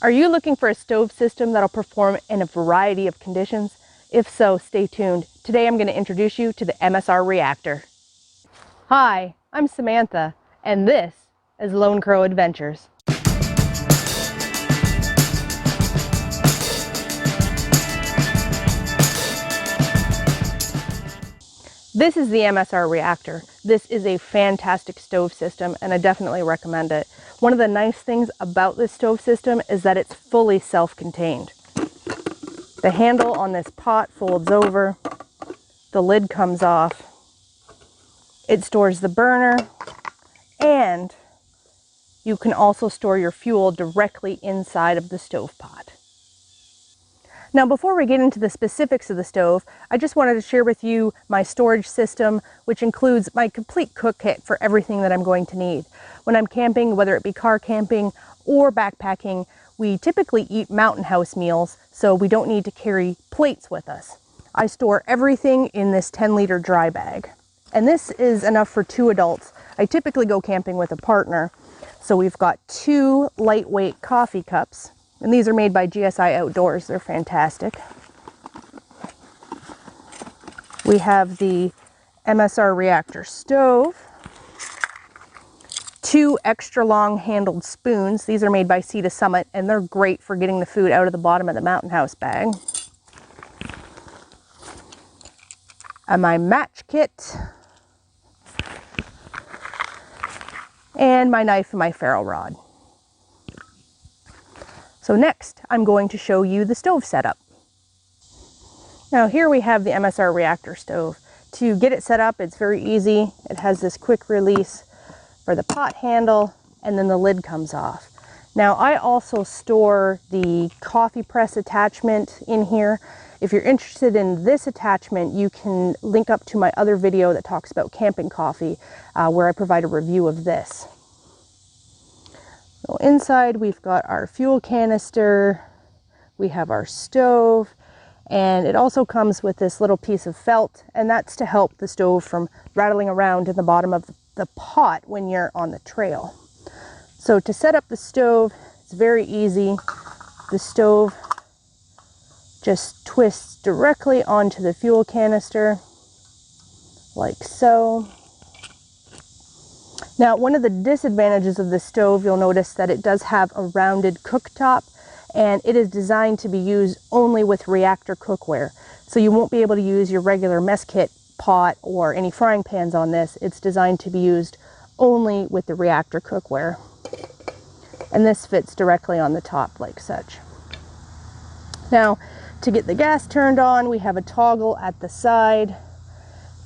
Are you looking for a stove system that'll perform in a variety of conditions? If so, stay tuned. Today I'm going to introduce you to the MSR Reactor. Hi, I'm Samantha, and this is Lone Crow Adventures. This is the MSR Reactor. This is a fantastic stove system, and I definitely recommend it. One of the nice things about this stove system is that it's fully self-contained. The handle on this pot folds over, the lid comes off, it stores the burner, and you can also store your fuel directly inside of the stove pot. Now, before we get into the specifics of the stove, I just wanted to share with you my storage system, which includes my complete cook kit for everything that I'm going to need. When I'm camping, whether it be car camping or backpacking, we typically eat mountain house meals, so we don't need to carry plates with us. I store everything in this 10-liter dry bag. And this is enough for 2 adults. I typically go camping with a partner. So we've got 2 lightweight coffee cups. And these are made by GSI Outdoors. They're fantastic. We have the MSR Reactor stove. 2 extra long handled spoons. These are made by Sea to Summit, and they're great for getting the food out of the bottom of the mountain house bag. And my match kit. And my knife and my ferro rod. So next, I'm going to show you the stove setup. Now here we have the MSR Reactor stove. To get it set up, it's very easy. It has this quick release for the pot handle, and then the lid comes off. Now I also store the coffee press attachment in here. If you're interested in this attachment, you can link up to my other video that talks about camping coffee, where I provide a review of this. So inside we've got our fuel canister, we have our stove, and it also comes with this little piece of felt, and that's to help the stove from rattling around in the bottom of the pot when you're on the trail. So to set up the stove, it's very easy. The stove just twists directly onto the fuel canister, like so. Now, one of the disadvantages of the stove, you'll notice that it does have a rounded cooktop, and it is designed to be used only with reactor cookware. So you won't be able to use your regular mess kit pot or any frying pans on this. It's designed to be used only with the reactor cookware. And this fits directly on the top like such. Now, to get the gas turned on, we have a toggle at the side.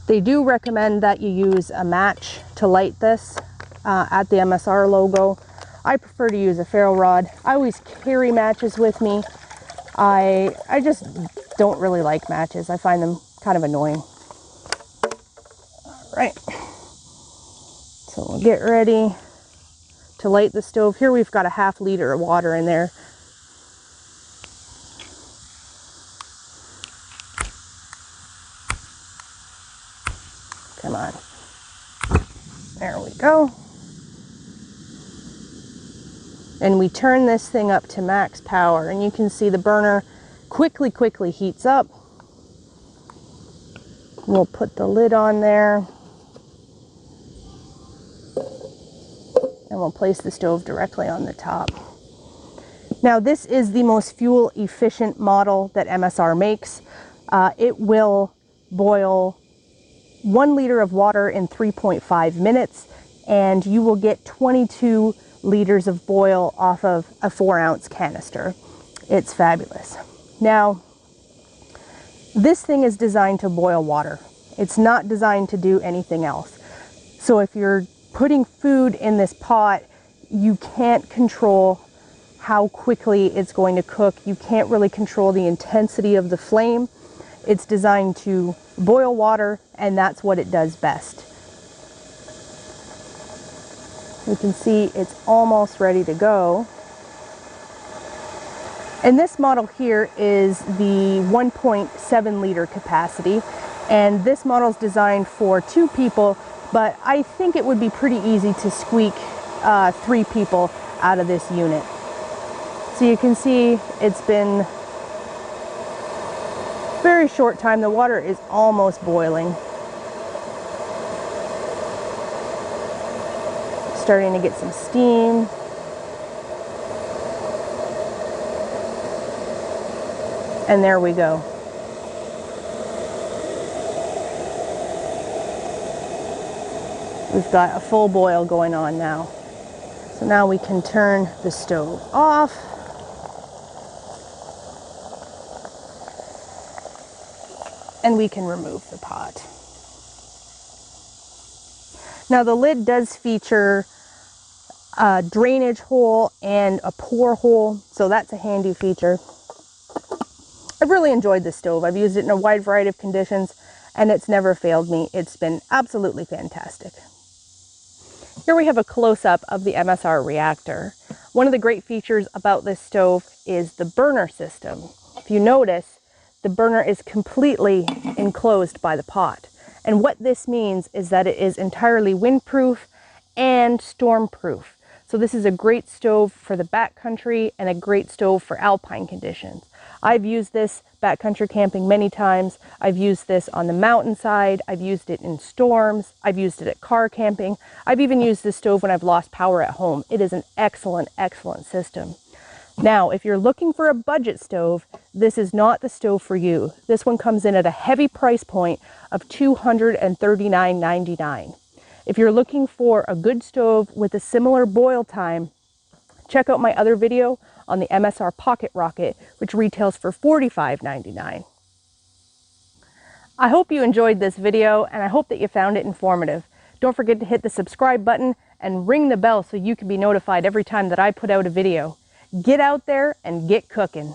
They do recommend that you use a match to light this at the MSR logo. I prefer to use a ferro rod. I always carry matches with me. I just don't really like matches. I find them kind of annoying. All right, so we'll get ready to light the stove. Here we've got a ½ liter of water in there. Come on. There we go. And we turn this thing up to max power, and you can see the burner quickly heats up. We'll put the lid on there. And we'll place the stove directly on the top. Now, this is the most fuel efficient model that MSR makes. It will boil 1 liter of water in 3.5 minutes, and you will get 22 liters of boil off of a 4-ounce canister. It's fabulous. Now, this thing is designed to boil water. It's not designed to do anything else. So if you're putting food in this pot, you can't control how quickly it's going to cook. You can't really control the intensity of the flame. It's designed to boil water, and that's what it does best. You can see it's almost ready to go. And this model here is the 1.7 liter capacity, and this model is designed for 2 people, but I think it would be pretty easy to squeak 3 people out of this unit. So you can see it's been a very short time. The water is almost boiling. Starting to get some steam. And there we go. We've got a full boil going on now. So now we can turn the stove off. And we can remove the pot. Now the lid does feature a drainage hole and a pour hole, so that's a handy feature. I've really enjoyed this stove. I've used it in a wide variety of conditions and it's never failed me. It's been absolutely fantastic. Here we have a close-up of the MSR Reactor. One of the great features about this stove is the burner system. If you notice, the burner is completely enclosed by the pot. And what this means is that it is entirely windproof and stormproof. So this is a great stove for the backcountry and a great stove for alpine conditions. I've used this backcountry camping many times. I've used this on the mountainside. I've used it in storms. I've used it at car camping. I've even used this stove when I've lost power at home. It is an excellent, excellent system. Now, if you're looking for a budget stove, this is not the stove for you. This one comes in at a heavy price point of $239.99. If you're looking for a good stove with a similar boil time, check out my other video on the MSR Pocket Rocket, which retails for $45.99. I hope you enjoyed this video and I hope that you found it informative. Don't forget to hit the subscribe button and ring the bell so you can be notified every time that I put out a video. Get out there and get cooking.